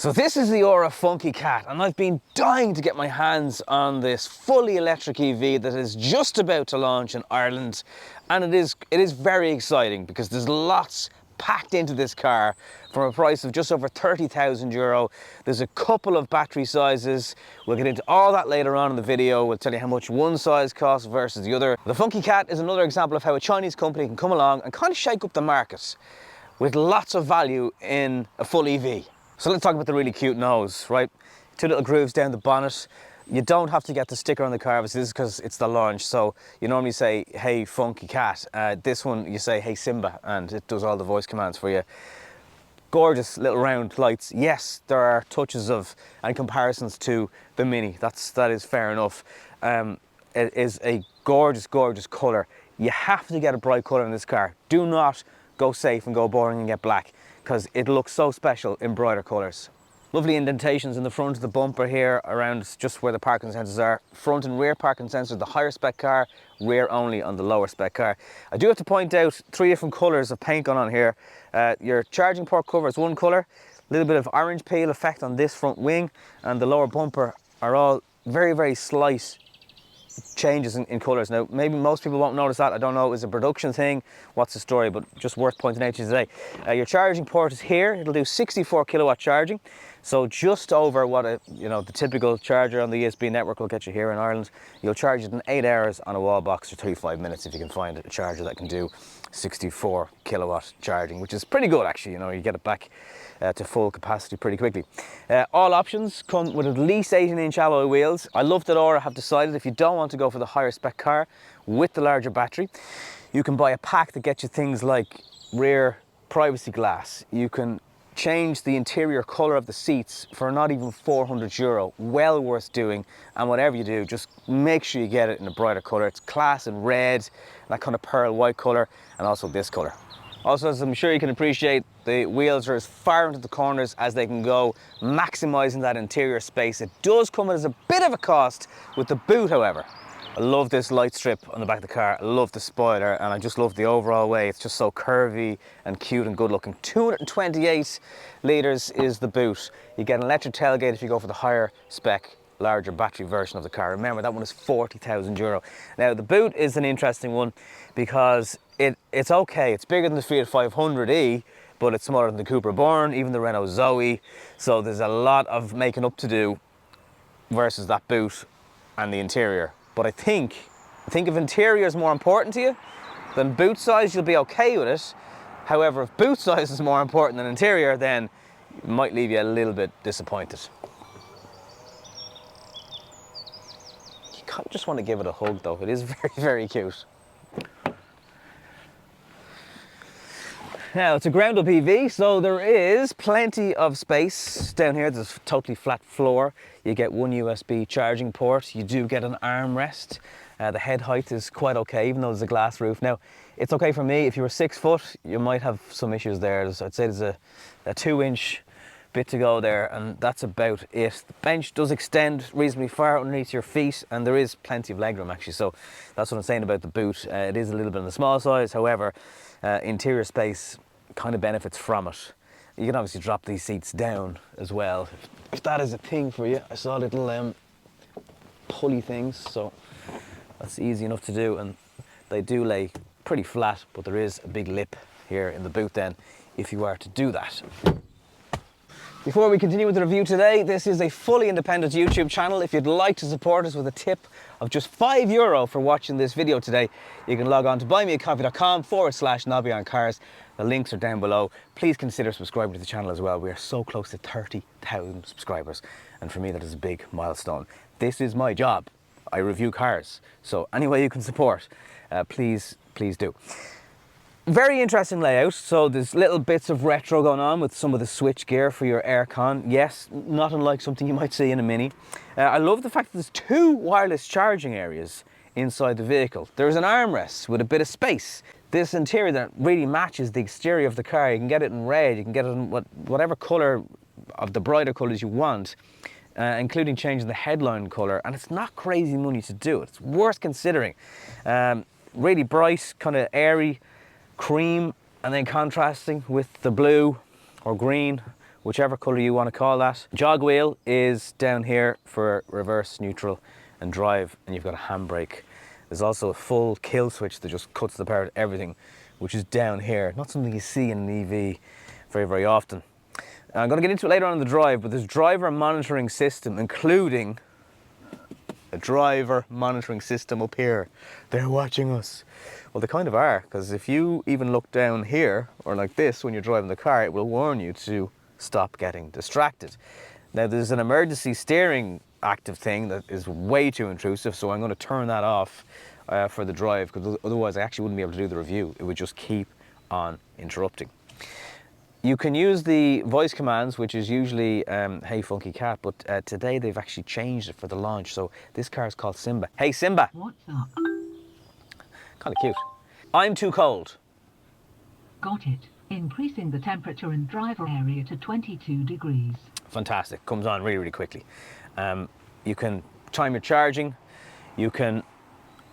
So this is the Ora Funky Cat, and I've been dying to get my hands on this fully electric EV that is just about to launch in Ireland, and it is very exciting because there's lots packed into this car from a price of just over €30,000. There's a couple of battery sizes. We'll get into all that later on in the video. We'll tell you how much one size costs versus the other. The Funky Cat is another example of how a Chinese company can come along and kind of shake up the market with lots of value in a full EV. So let's talk about the really cute nose, right? Two little grooves down the bonnet. You don't have to get the sticker on the car, obviously this is because it's the launch. So you normally say, hey Funky Cat. This one you say, hey Simba, and it does all the voice commands for you. Gorgeous little round lights. Yes, there are touches of and comparisons to the Mini. That is fair enough. It is a gorgeous, gorgeous colour. You have to get a bright colour in this car. Do not go safe and go boring and get black, because it looks so special in brighter colours. Lovely indentations in the front of the bumper here around just where the parking sensors are. Front and rear parking sensors, the higher spec car, rear only on the lower spec car. I do have to point out 3 different colours of paint going on here. Your charging port cover is one colour, a little bit of orange peel effect on this front wing, and the lower bumper are all very, very slight changes in colours. Now, maybe most people won't notice that. I don't know, it's a production thing, what's the story, but just worth pointing out to you today. Your charging port is here. It'll do 64 kilowatt charging, so just over what the typical charger on the ESB network will get you here in Ireland. You'll charge it in 8 hours on a wall box, or 35 minutes if you can find a charger that can do 64 kilowatt charging, which is pretty good actually. You get it back to full capacity pretty quickly. All options come with at least 18-inch alloy wheels. I love that Ora have decided if you don't want to go for the higher spec car with the larger battery, you can buy a pack that gets you things like rear privacy glass. You can change the interior colour of the seats for not even €400. Well worth doing, and whatever you do, just make sure you get it in a brighter colour. It's class in red, that kind of pearl white colour, and also this colour. Also, as I'm sure you can appreciate, the wheels are as far into the corners as they can go, maximising that interior space. It does come as a bit of a cost with the boot, however. I love this light strip on the back of the car. I love the spoiler, and I just love the overall way. It's just so curvy and cute and good looking. 228 litres is the boot. You get an electric tailgate if you go for the higher spec, larger battery version of the car. Remember, that one is €40,000. Now, the boot is an interesting one because it's okay. It's bigger than the Fiat 500e, but it's smaller than the Cupra Born, even the Renault Zoe. So there's a lot of making up to do versus that boot and the interior. But I think if interior is more important to you, then boot size, you'll be okay with it. However, if boot size is more important than interior, then it might leave you a little bit disappointed. You kind of just want to give it a hug though. It is very, very cute. Now, it's a ground-up EV, so there is plenty of space down here. There's a totally flat floor. You get one USB charging port. You do get an armrest. The head height is quite okay, even though there's a glass roof. Now, it's okay for me. If you were 6 foot, you might have some issues there. I'd say there's a 2-inch bit to go there, and that's about it. The bench does extend reasonably far underneath your feet, and there is plenty of legroom actually. So that's what I'm saying about the boot. It is a little bit on the small size. However, interior space kind of benefits from it. You can obviously drop these seats down as well if that is a thing for you. I saw little pulley things, so that's easy enough to do, and they do lay pretty flat, but there is a big lip here in the boot then if you are to do that. Before we continue with the review today, this is a fully independent YouTube channel. If you'd like to support us with a tip of just €5 for watching this video today, you can log on to buymeacoffee.com/Nobby on cars. The links are down below. Please consider subscribing to the channel as well. We are so close to 30,000 subscribers, and for me that is a big milestone. This is my job. I review cars, so any way you can support, please do. Very interesting layout. So there's little bits of retro going on with some of the switch gear for your aircon. Yes, not unlike something you might see in a Mini. I love the fact that there's 2 wireless charging areas inside the vehicle. There's an armrest with a bit of space. This interior that really matches the exterior of the car. You can get it in red, you can get it in whatever colour of the brighter colours you want, including changing the headline colour, and it's not crazy money to do it. It's worth considering. Really bright, kind of airy cream, and then contrasting with the blue or green whichever colour you want to call that. Jog wheel is down here for reverse, neutral and drive, and you've got a handbrake. There's also a full kill switch that just cuts the power to everything, which is down here. Not something you see in an EV very, very often. I'm going to get into it later on in the drive, but there's driver monitoring system, including a driver monitoring system up here. They're watching us. Well, they kind of are, because if you even look down here, or like this when you're driving the car, it will warn you to stop getting distracted. Now, there's an emergency steering active thing that is way too intrusive, so I'm going to turn that off for the drive, because otherwise I actually wouldn't be able to do the review. It would just keep on interrupting. You can use the voice commands, which is usually Hey Funky Cat, but today they've actually changed it for the launch. So this car is called Simba. Hey Simba! What's up? Kind of cute. I'm too cold. Got it. Increasing the temperature in driver area to 22 degrees. Fantastic. Comes on really, really quickly. You can time your charging. You can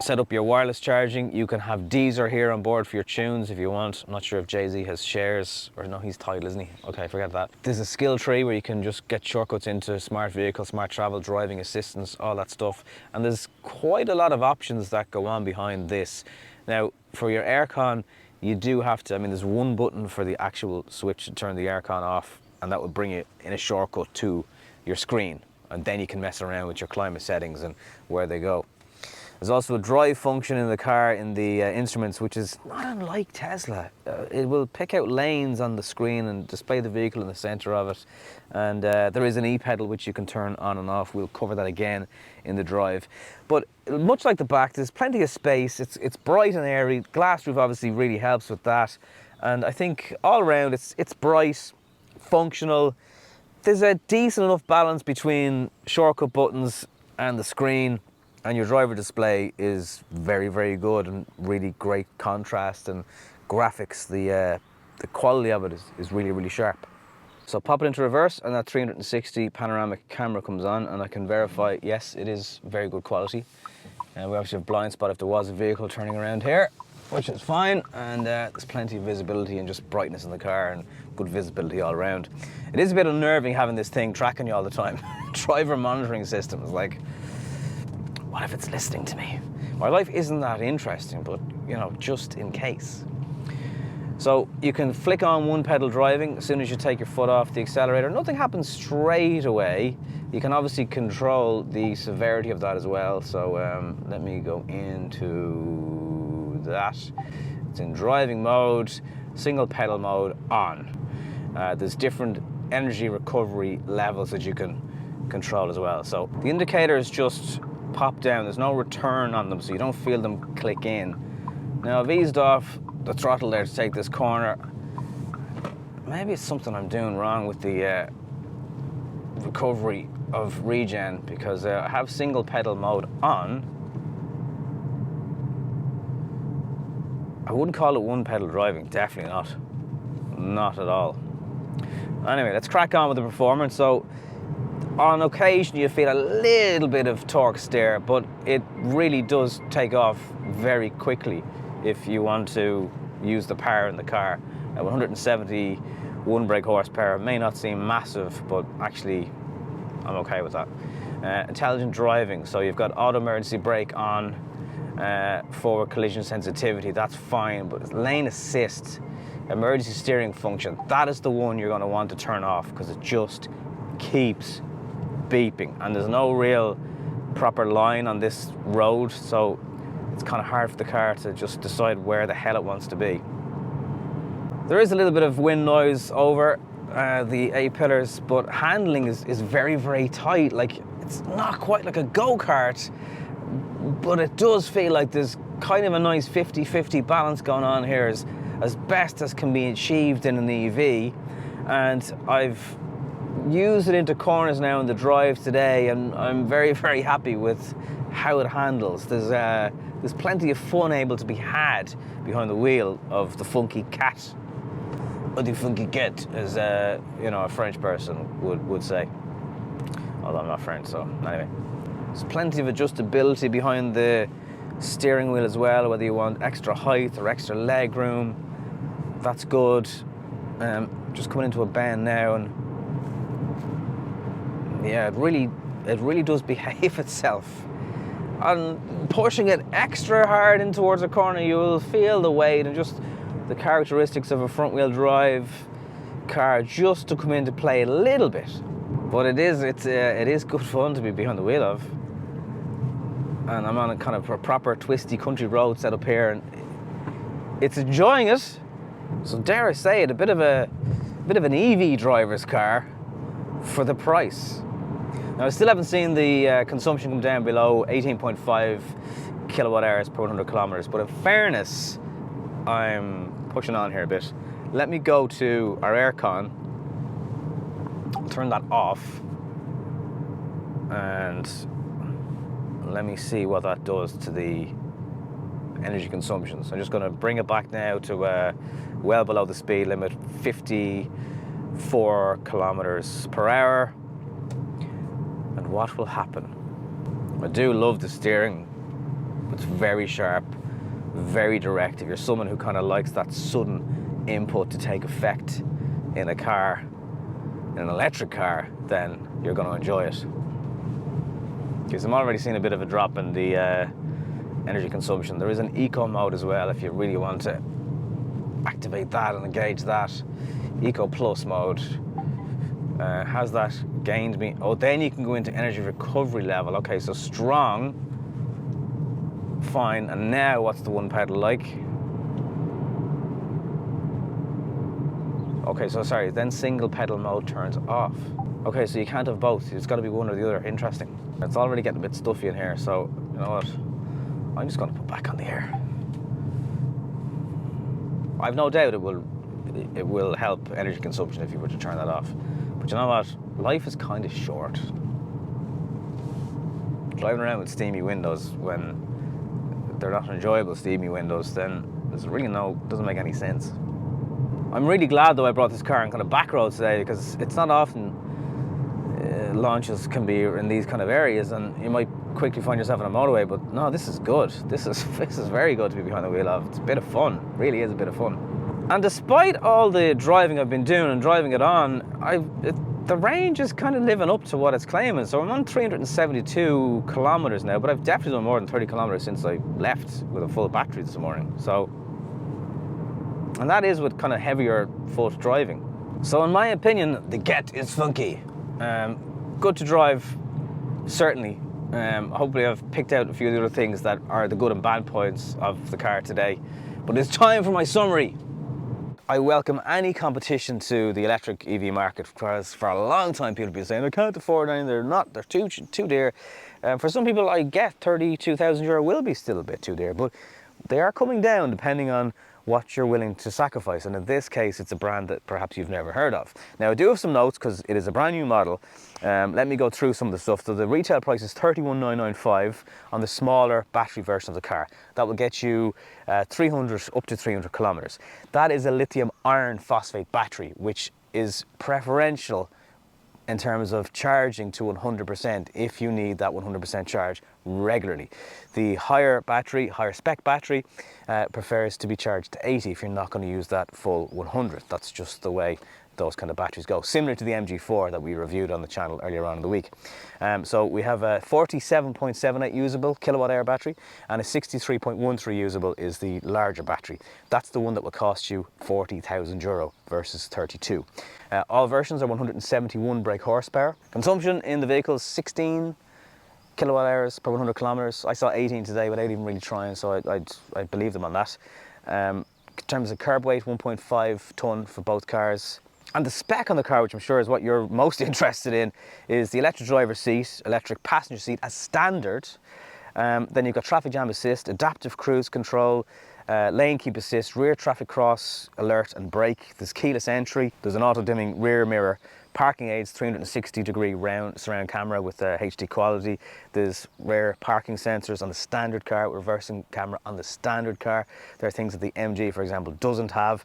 set up your wireless charging. You can have Deezer here on board for your tunes if you want. I'm not sure if Jay-Z has shares, or no, he's Tidal, isn't he? Okay, forget that. There's a skill tree where you can just get shortcuts into smart vehicle, smart travel, driving assistance, all that stuff. And there's quite a lot of options that go on behind this. Now, for your aircon, you do have to, there's one button for the actual switch to turn the aircon off, and that will bring you in a shortcut to your screen. And then you can mess around with your climate settings and where they go. There's also a drive function in the car in the instruments, which is not unlike Tesla. It will pick out lanes on the screen and display the vehicle in the center of it. And there is an e-pedal which you can turn on and off. We'll cover that again in the drive. But much like the back, there's plenty of space. It's bright and airy. Glass roof obviously really helps with that. And I think all around it's bright, functional. There's a decent enough balance between shortcut buttons and the screen. And your driver display is very, very good and really great contrast and graphics. The quality of it is really, really sharp. So pop it into reverse and that 360 panoramic camera comes on, and I can verify, yes, it is very good quality. And we obviously have blind spot if there was a vehicle turning around here, which is fine. And there's plenty of visibility and just brightness in the car and good visibility all around. It is a bit unnerving having this thing tracking you all the time. Driver monitoring system is like, what if it's listening to me? My life isn't that interesting, but just in case. So you can flick on one pedal driving as soon as you take your foot off the accelerator. Nothing happens straight away. You can obviously control the severity of that as well. So let me go into that. It's in driving mode, single pedal mode on. There's different energy recovery levels that you can control as well. So the indicators just pop down. There's no return on them, so you don't feel them click in. Now I've eased off the throttle there to take this corner. Maybe it's something I'm doing wrong with the recovery of regen, because I have single pedal mode on. I wouldn't call it one pedal driving, definitely not at all. Anyway, let's crack on with the performance. So on occasion you feel a little bit of torque steer, but it really does take off very quickly if you want to use the power in the car. 171 brake horsepower may not seem massive, but actually I'm okay with that. Intelligent driving, so you've got auto emergency brake on, forward collision sensitivity, that's fine, but lane assist, emergency steering function, that is the one you're going to want to turn off, because it just keeps beeping, and there's no real proper line on this road, so it's kind of hard for the car to just decide where the hell it wants to be. There is a little bit of wind noise over the A-pillars, but handling is very, very tight. Like, it's not quite like a go-kart, but it does feel like there's kind of a nice 50-50 balance going on here, as best as can be achieved in an EV. And I've used it into corners now in the drive today, and I'm very, very happy with how it handles. There's plenty of fun able to be had behind the wheel of the Funky Cat. Or the Funky Cat, as a French person would say. Although I'm not French, so anyway. There's plenty of adjustability behind the steering wheel as well, whether you want extra height or extra leg room. That's good. Just coming into a bend now, and yeah, it really does behave itself. And pushing it extra hard in towards a corner, you will feel the weight and just the characteristics of a front-wheel drive car just to come into play a little bit. But it is good fun to be behind the wheel of. And I'm on a kind of a proper twisty country road set up here, and it's enjoying it. So dare I say it, a bit of an EV driver's car for the price. Now I still haven't seen the consumption come down below 18.5 kilowatt hours per 100 kilometers, but in fairness, I'm pushing on here a bit. Let me go to our aircon, turn that off, and let me see what that does to the energy consumption. So I'm just going to bring it back now to well below the speed limit, 54 kilometers per hour. And what will happen? I do love the steering. It's very sharp, very direct. If you're someone who kind of likes that sudden input to take effect in a car, in an electric car, then you're going to enjoy it. Because I'm already seeing a bit of a drop in the energy consumption. There is an eco mode as well if you really want to activate that and engage that. Eco plus mode. Has that gained me? Oh, then you can go into energy recovery level. Okay, so strong, fine. And now what's the one pedal like? Okay, so sorry, then single pedal mode turns off. Okay, so you can't have both. It's got to be one or the other. Interesting. It's already getting a bit stuffy in here, so you know what? I'm just going to put back on the air. I've no doubt it will help energy consumption if you were to turn that off. But you know what? Life is kind of short. Driving around with steamy windows when they're not enjoyable steamy windows, then doesn't make any sense. I'm really glad though I brought this car in kind of back roads today, because it's not often launches can be in these kind of areas, and you might quickly find yourself on a motorway. But no, this is good. This is very good to be behind the wheel of. It's a bit of fun. Really is a bit of fun. And despite all the driving I've been doing and driving it on, the range is kind of living up to what it's claiming. So I'm on 372 kilometers now, but I've definitely done more than 30 kilometers since I left with a full battery this morning. So, and that is with kind of heavier foot driving. So in my opinion, the Get is funky. Good to drive, certainly. Hopefully I've picked out a few of the other things that are the good and bad points of the car today. But it's time for my summary. I welcome any competition to the electric EV market, because for a long time people have been saying they can't afford any, they're too dear. For some people, I get 32,000 euro will be still a bit too dear, but they are coming down depending on what you're willing to sacrifice. And in this case, it's a brand that perhaps you've never heard of. Now I do have some notes because it is a brand new model. Let me go through some of the stuff. So the retail price is 31,995 on the smaller battery version of the car. That will get you 300 up to 300 kilometers. That is a lithium iron phosphate battery, which is preferential in terms of charging to 100% if you need that 100% charge regularly. The higher spec battery prefers to be charged to 80 if you're not going to use that full 100. That's just the way those kind of batteries go, similar to the MG4 that we reviewed on the channel earlier on in the week. So we have a 47.78 usable kilowatt hour battery, and a 63.13 usable is the larger battery. That's the one that will cost you 40,000 euro versus 32. All versions are 171 brake horsepower. Consumption in the vehicle is 16 kilowatt hours per 100 kilometers. I saw 18 today without even really trying, so I believe them on that. In terms of curb weight, 1.5 ton for both cars. And the spec on the car, which I'm sure is what you're most interested in, is the electric driver's seat, electric passenger seat as standard. Then you've got traffic jam assist, adaptive cruise control, lane keep assist, rear traffic cross alert and brake. There's keyless entry. There's an auto dimming rear mirror. Parking aids, 360-degree surround camera with HD quality. There's rear parking sensors on the standard car, reversing camera on the standard car. There are things that the MG, for example, doesn't have.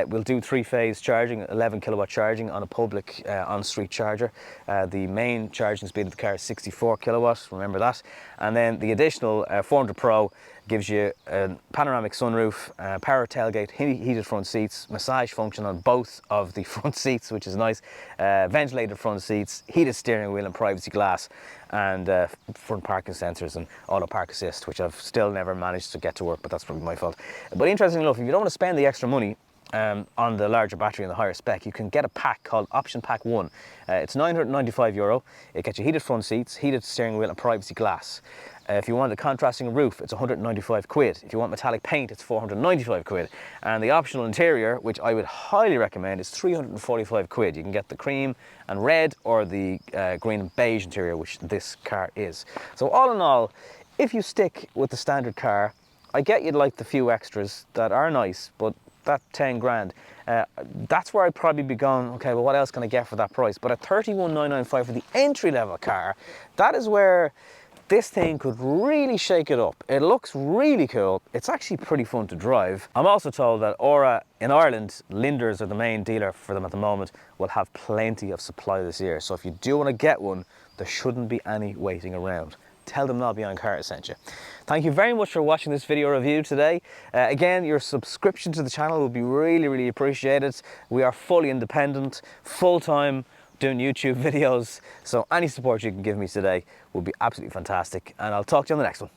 We'll do 3-phase charging, 11 kilowatt charging on a public on-street charger. The main charging speed of the car is 64 kilowatts, remember that. And then the additional 400 Pro gives you a panoramic sunroof, power tailgate, heated front seats, massage function on both of the front seats, which is nice. ventilated front seats, heated steering wheel and privacy glass, and front parking sensors and auto park assist, which I've still never managed to get to work, but that's probably my fault. But interestingly enough, if you don't want to spend the extra money on the larger battery and the higher spec, you can get a pack called Option Pack 1. It's €995. It gets you heated front seats, heated steering wheel and privacy glass. If you want a contrasting roof, it's 195 quid. If you want metallic paint, it's 495 quid. And the optional interior, which I would highly recommend, is 345 quid. You can get the cream and red or the green and beige interior, which this car is. So all in all, if you stick with the standard car, I get you'd like the few extras that are nice, but that 10 grand, that's where I'd probably be going, okay, well, what else can I get for that price? But at 31,995 for the entry-level car, that is where this thing could really shake it up. It looks really cool. It's actually pretty fun to drive. I'm also told that Ora in Ireland, Linders are the main dealer for them at the moment, will have plenty of supply this year. So if you do want to get one, there shouldn't be any waiting around. Tell them Nobby on Car sent you. Thank you very much for watching this video review today. Again, your subscription to the channel would be really, really appreciated. We are fully independent, full-time, doing YouTube videos. So any support you can give me today would be absolutely fantastic. And I'll talk to you on the next one.